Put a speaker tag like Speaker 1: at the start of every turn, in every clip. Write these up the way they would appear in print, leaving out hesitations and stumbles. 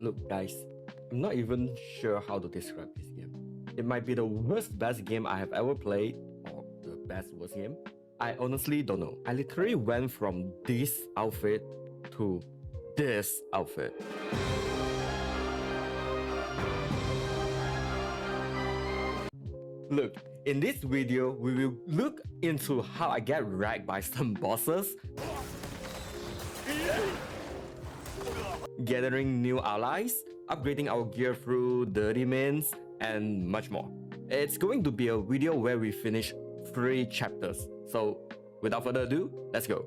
Speaker 1: Look guys, I'm not even sure how to describe this game. It might be the worst best game I have ever played, or the best worst game. I honestly don't know. I literally went from this outfit to this outfit. Look, in this video, we will look into how I get wrecked by some bosses, gathering new allies, upgrading our gear through dirty mins, and much more. It's going to be a video where we finish 3 chapters. So without further ado, let's go.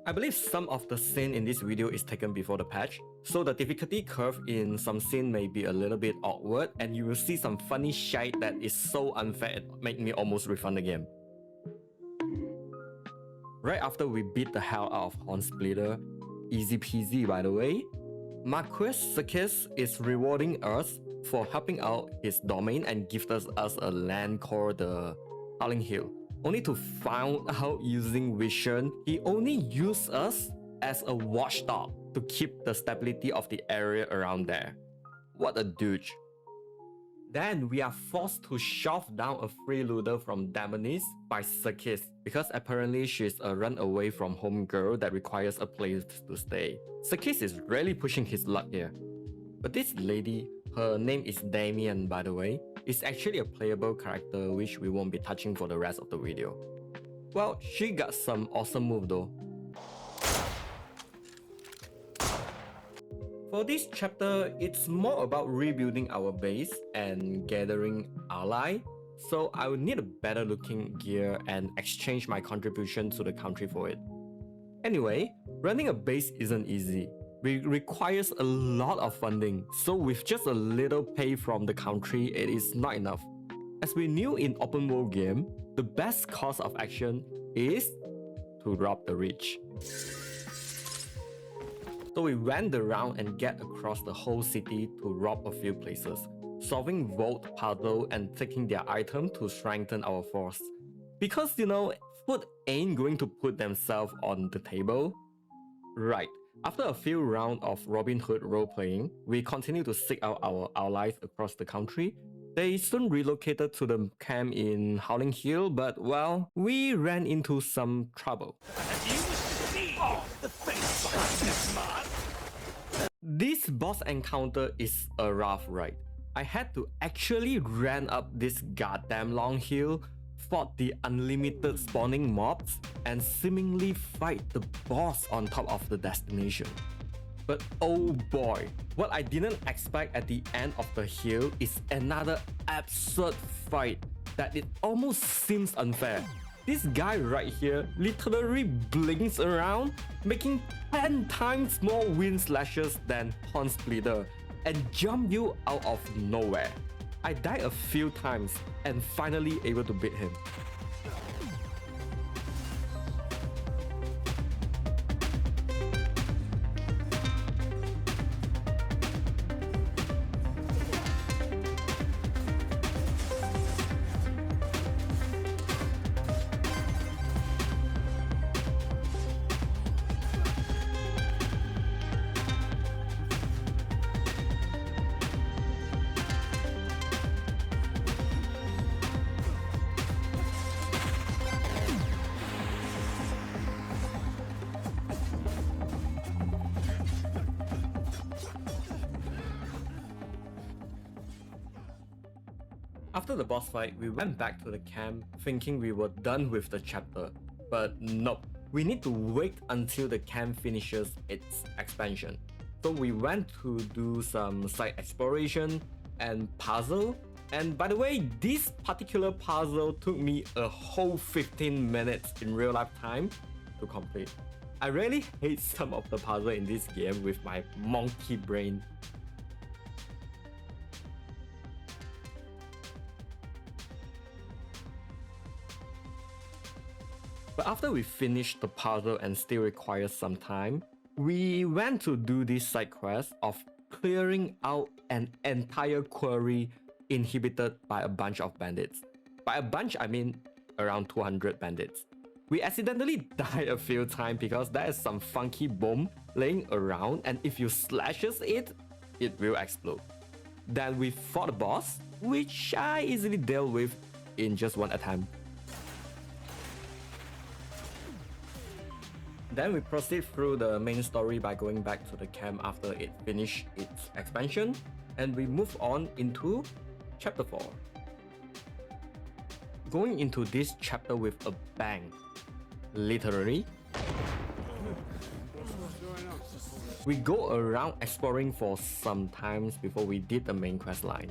Speaker 1: I believe some of the scene in this video is taken before the patch, so the difficulty curve in some scene may be a little bit awkward and you will see some funny shit that is so unfair it make me almost refund the game. Right after we beat the hell out of Horn Splitter, easy peasy by the way, Marquis Sakis is rewarding us for helping out his domain and gifted us a land called the Howling Hill. Only to find out using vision, he only used us as a watchdog to keep the stability of the area around there. What a douche. Then we are forced to shove down a freeloader from Damonis by Sakis because apparently she's a runaway from home girl that requires a place to stay. Sakis is really pushing his luck here. But this lady, her name is Damien by the way, is actually a playable character which we won't be touching for the rest of the video. Well, she got some awesome move though. For this chapter, it's more about rebuilding our base and gathering ally, so I will need a better looking gear and exchange my contribution to the country for it. Anyway, running a base isn't easy. It requires a lot of funding, so with just a little pay from the country, it is not enough. As we knew in open world game, the best course of action is to rob the rich. So we went around and get across the whole city to rob a few places, solving vault puzzle and taking their item to strengthen our force. Because you know, food ain't going to put themselves on the table. Right. After a few rounds of Robin Hood role-playing, we continue to seek out our allies across the country. They soon relocated to the camp in Howling Hill, but well, we ran into some trouble. This boss encounter is a rough ride. I had to actually run up this goddamn long hill, fought the unlimited spawning mobs, and seemingly fight the boss on top of the destination. But oh boy, what I didn't expect at the end of the hill is another absurd fight that it almost seems unfair. This guy right here literally blinks around, making 10 times more wind slashes than Horn Splitter, and jump you out of nowhere. I died a few times and finally able to beat him. After the boss fight, we went back to the camp thinking we were done with the chapter, but nope, we need to wait until the camp finishes its expansion. So we went to do some site exploration and puzzle, and by the way, this particular puzzle took me a whole 15 minutes in real life time to complete. I really hate some of the puzzle in this game with my monkey brain. But after we finished the puzzle and still requires some time, we went to do this side quest of clearing out an entire quarry inhibited by a bunch of bandits. By a bunch, I mean around 200 bandits. We accidentally died a few times because there is some funky bomb laying around, and if you slashes it, it will explode. Then we fought the boss, which I easily dealt with in just one attempt. Then we proceed through the main story by going back to the camp after it finished its expansion, and we move on into chapter 4. Going into this chapter with a bang, literally. We go around exploring for some times before we did the main quest line.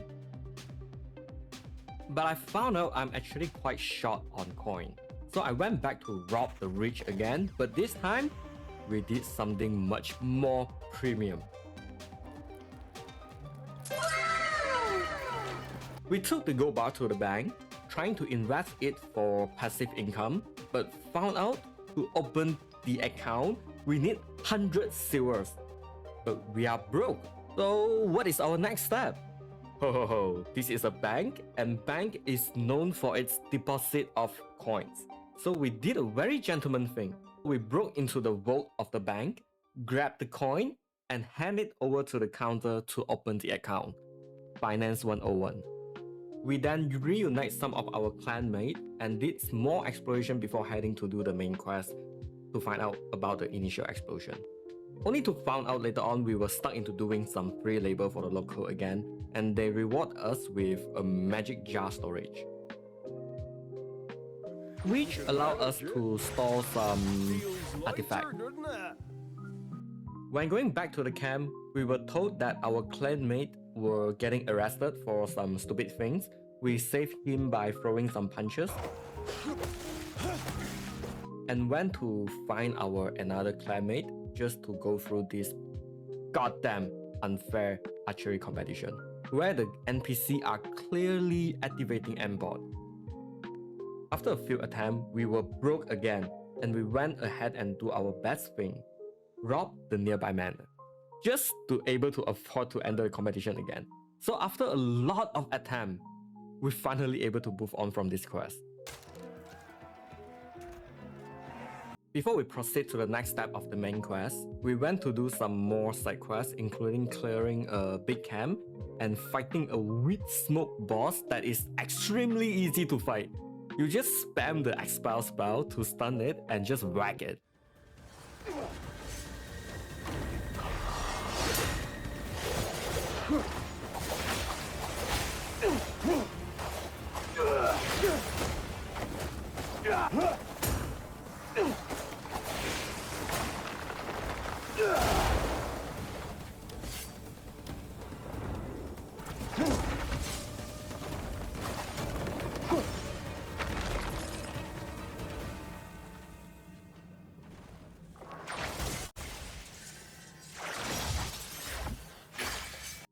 Speaker 1: But I found out I'm actually quite short on coin. So I went back to rob the rich again, but this time, we did something much more premium. We took the gold bar to the bank, trying to invest it for passive income, but found out to open the account, we need 100 silvers. But we are broke, so what is our next step? Ho ho ho, this is a bank, and bank is known for its deposit of coins. So we did a very gentleman thing. We broke into the vault of the bank, grabbed the coin, and hand it over to the counter to open the account. Finance 101. We then reunite some of our clanmates and did more exploration before heading to do the main quest to find out about the initial explosion. Only to find out later on we were stuck into doing some free labor for the local again, and they reward us with a magic jar storage, which allow us to store some artifacts. When going back to the camp, we were told that our clanmate were getting arrested for some stupid things. We saved him by throwing some punches and went to find our another clanmate just to go through this goddamn unfair archery competition, where the NPC are clearly activating M-bot. After a few attempts, we were broke again, and we went ahead and do our best thing, rob the nearby manor, just to able to afford to enter the competition again. So after a lot of attempts, we're finally able to move on from this quest. Before we proceed to the next step of the main quest, we went to do some more side quests, including clearing a big camp and fighting a weed smoke boss that is extremely easy to fight. You just spam the expel spell to stun it and just whack it.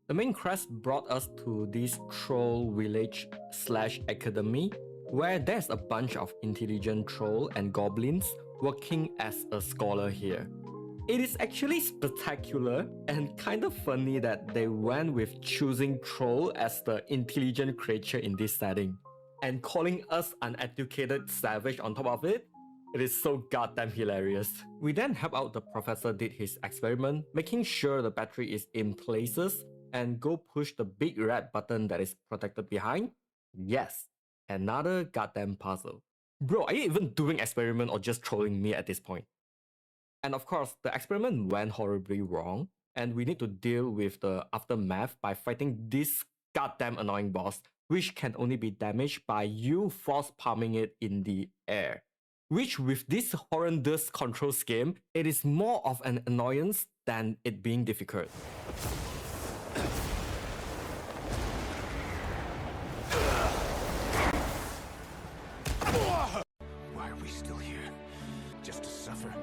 Speaker 1: The main quest brought us to this troll village / academy, where there's a bunch of intelligent troll and goblins working as a scholar here. It is actually spectacular and kind of funny that they went with choosing troll as the intelligent creature in this setting, and calling us uneducated savage on top of it. It is so goddamn hilarious. We then help out the professor did his experiment, making sure the battery is in places, and go push the big red button that is protected behind. Yes, another goddamn puzzle. Bro, are you even doing experiment or just trolling me at this point? And of course, the experiment went horribly wrong, and we need to deal with the aftermath by fighting this goddamn annoying boss, which can only be damaged by you force palming it in the air. Which with this horrendous control scheme, it is more of an annoyance than it being difficult.
Speaker 2: Why are we still here? Just to suffer?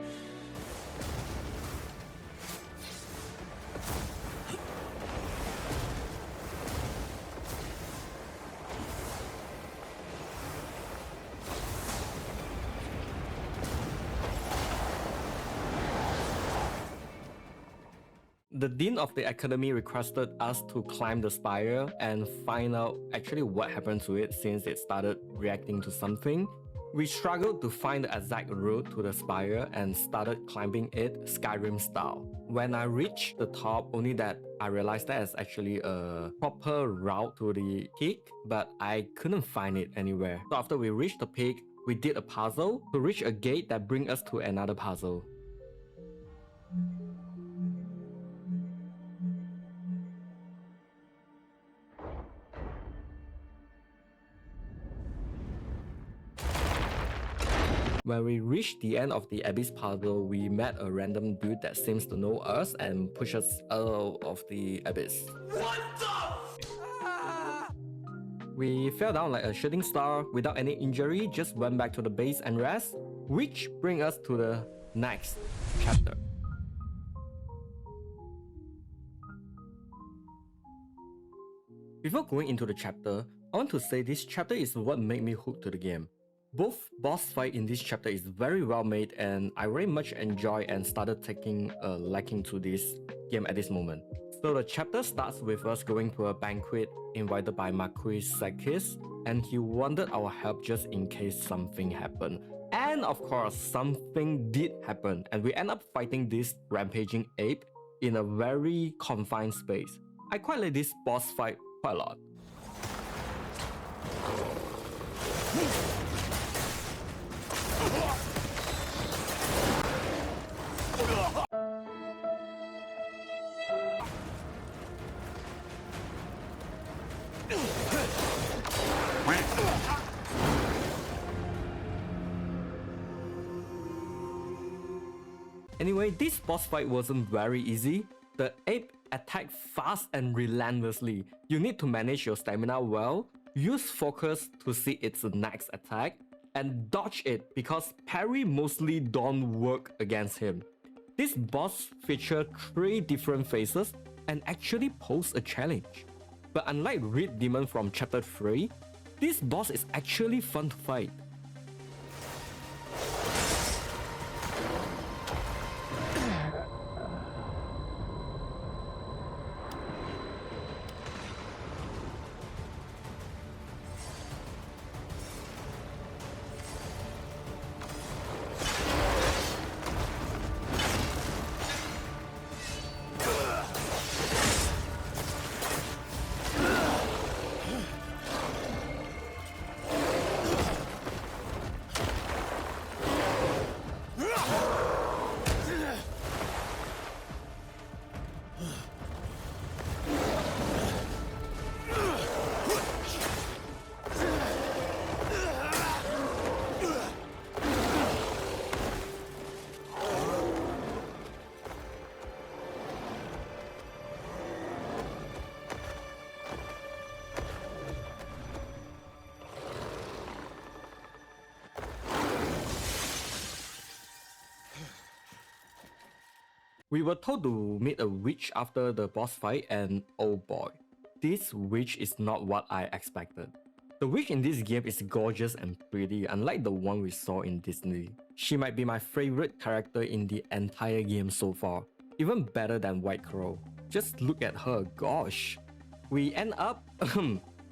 Speaker 1: The dean of the academy requested us to climb the spire and find out actually what happened to it since it started reacting to something, We struggled to find the exact route to the spire and started climbing it Skyrim style. When I reached the top, only that I realized that it's actually a proper route to the peak, but I couldn't find it anywhere. So after we reached the peak, we did a puzzle to reach a gate that brings us to another puzzle. When we reached the end of the Abyss puzzle, we met a random dude that seems to know us and pushed us out of the Abyss. What the We fell down like a shooting star without any injury, just went back to the base and rest, which brings us to the next chapter. Before going into the chapter, I want to say this chapter is what made me hooked to the game. Both boss fight in this chapter is very well made and I very much enjoy and started taking a liking to this game at this moment. So the chapter starts with us going to a banquet invited by Marquis Sakis, and he wanted our help just in case something happened. And of course, something did happen and we end up fighting this rampaging ape in a very confined space. I quite like this boss fight quite a lot. Anyway, this boss fight wasn't very easy. The ape attacked fast and relentlessly. You need to manage your stamina well, use focus to see its next attack, and dodge it because parry mostly don't work against him. This boss features 3 different phases and actually pose a challenge. But unlike Reed Demon from chapter 3, this boss is actually fun to fight. We were told to meet a witch after the boss fight, and oh boy, this witch is not what I expected. The witch in this game is gorgeous and pretty, unlike the one we saw in Disney. She might be my favorite character in the entire game so far, even better than White Crow. Just look at her, gosh. We end up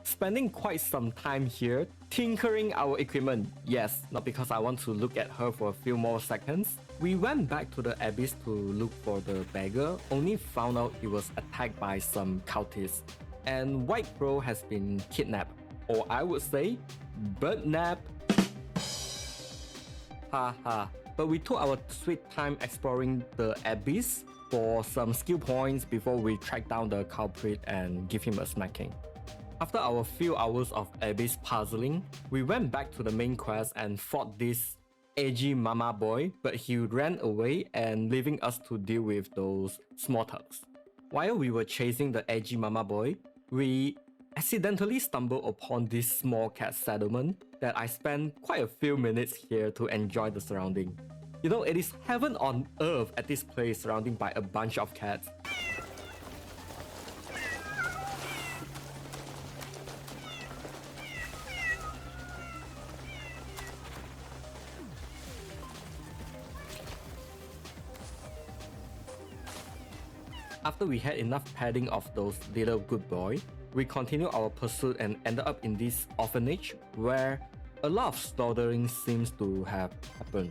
Speaker 1: spending quite some time here tinkering our equipment. Yes, not because I want to look at her for a few more seconds. We went back to the Abyss to look for the beggar, only found out he was attacked by some cultists. And White Crow has been kidnapped, or I would say, birdnapped. Haha. But we took our sweet time exploring the Abyss for some skill points before we track down the culprit and give him a smacking. After our few hours of Abyss puzzling, we went back to the main quest and fought this edgy mama boy, but he ran away and leaving us to deal with those small thugs. While we were chasing the edgy mama boy, we accidentally stumbled upon this small cat settlement that I spent quite a few minutes here to enjoy the surrounding. You know, it is heaven on earth at this place surrounded by a bunch of cats. After we had enough petting of those little good boys, we continued our pursuit and ended up in this orphanage where a lot of slaughtering seems to have happened.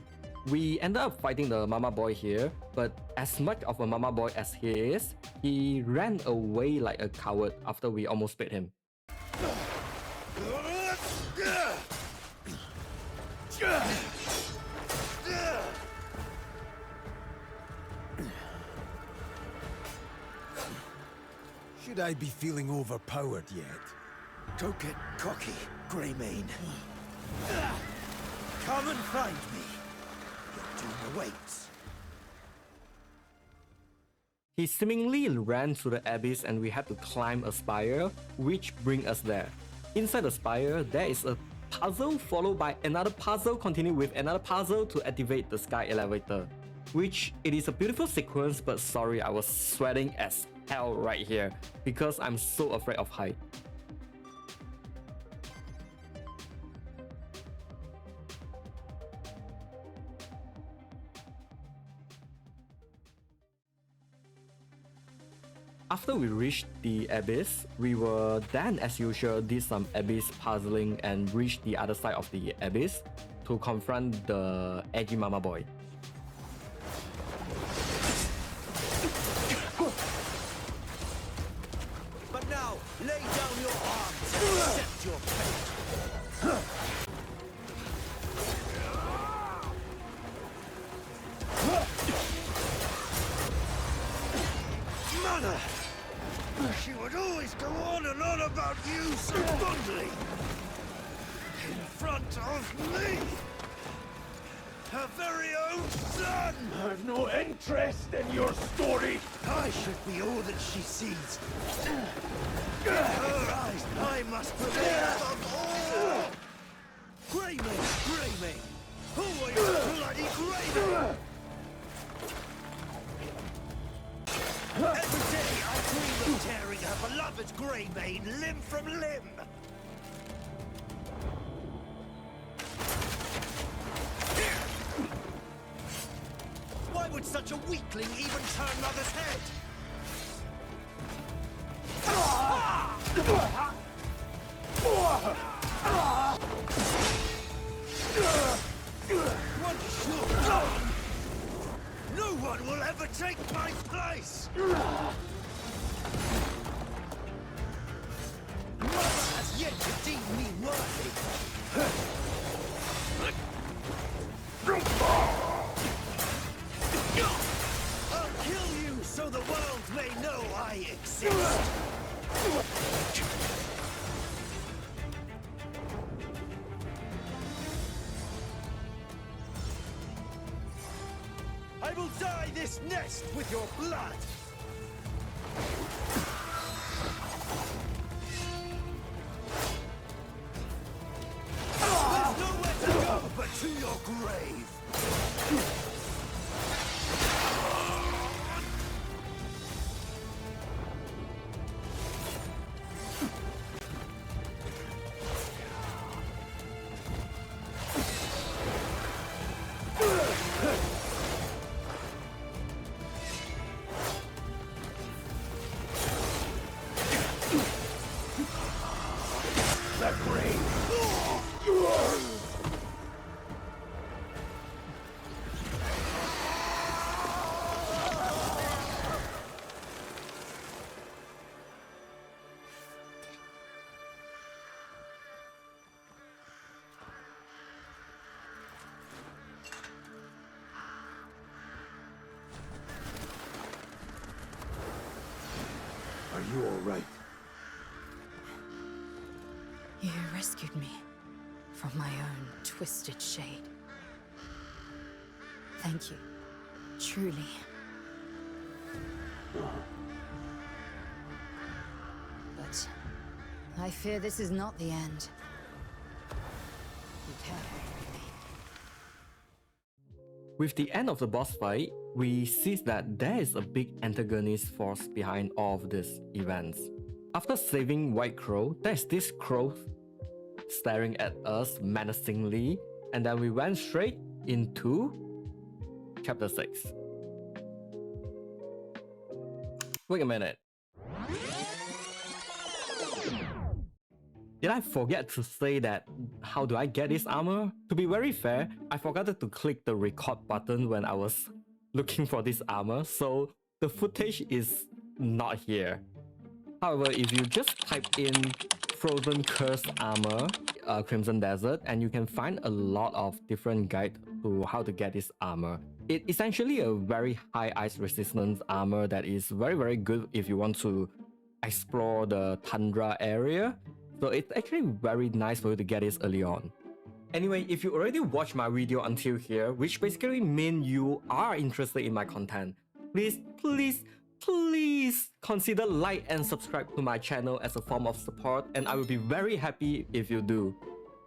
Speaker 1: We ended up fighting the mama boy here, but as much of a mama boy as he is, he ran away like a coward after we almost beat him.
Speaker 3: Should I be feeling overpowered yet?
Speaker 2: Don't get cocky, Greymane. Come and find me. Your doom awaits.
Speaker 1: He seemingly ran through the abyss and we had to climb a spire, which brings us there. Inside the spire, there is a puzzle followed by another puzzle, continue with another puzzle to activate the sky elevator. Which it is a beautiful sequence, but sorry, I was sweating as hell right here because I'm so afraid of height. After we reached the abyss, we were then as usual did some abyss puzzling and reached the other side of the abyss to confront the edgy mama boy.
Speaker 2: But now, lay down your arms and accept your fate. Mother! She would always go on and on about you so fondly. In front of me! Her very own son!
Speaker 4: I've no interest in your story.
Speaker 2: I should be all that she sees. In her eyes, I must remain above all! Greymane! Greymane! Who are you, bloody Greymane? Every day I dream of tearing her beloved Greymane limb from limb! Why would such a weakling even turn Mother's head? Once you're gone, no one will ever take my place! Mother has yet to deem me worthy! I'll kill you so the world may know I exist! I will dye this nest with your blood! There's nowhere to go but to your grave!
Speaker 3: Are you all right?
Speaker 5: You rescued me from my own twisted shade. Thank you. Truly. But I fear this is not the end. Be careful, Greymane.
Speaker 1: With the end of the boss fight, we see that there is a big antagonist force behind all of these events. After saving White Crow, there's this crow staring at us menacingly, and then we went straight into Chapter 6. Wait a minute. Did I forget to say that how do I get this armor? To be very fair, I forgot to click the record button when I was looking for this armor, so the footage is not here. However, if you just type in Frozen Cursed Armor, Crimson Desert, and you can find a lot of different guides to how to get this armor. It's essentially a very high ice resistance armor that is very good if you want to explore the tundra area. So it's actually very nice for you to get this early on. Anyway, if you already watched my video until here, which basically means you are interested in my content, please consider like and subscribe to my channel as a form of support, and I will be very happy if you do.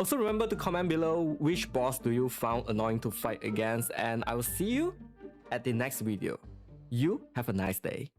Speaker 1: Also remember to comment below which boss do you found annoying to fight against, and I will see you at the next video. You have a nice day.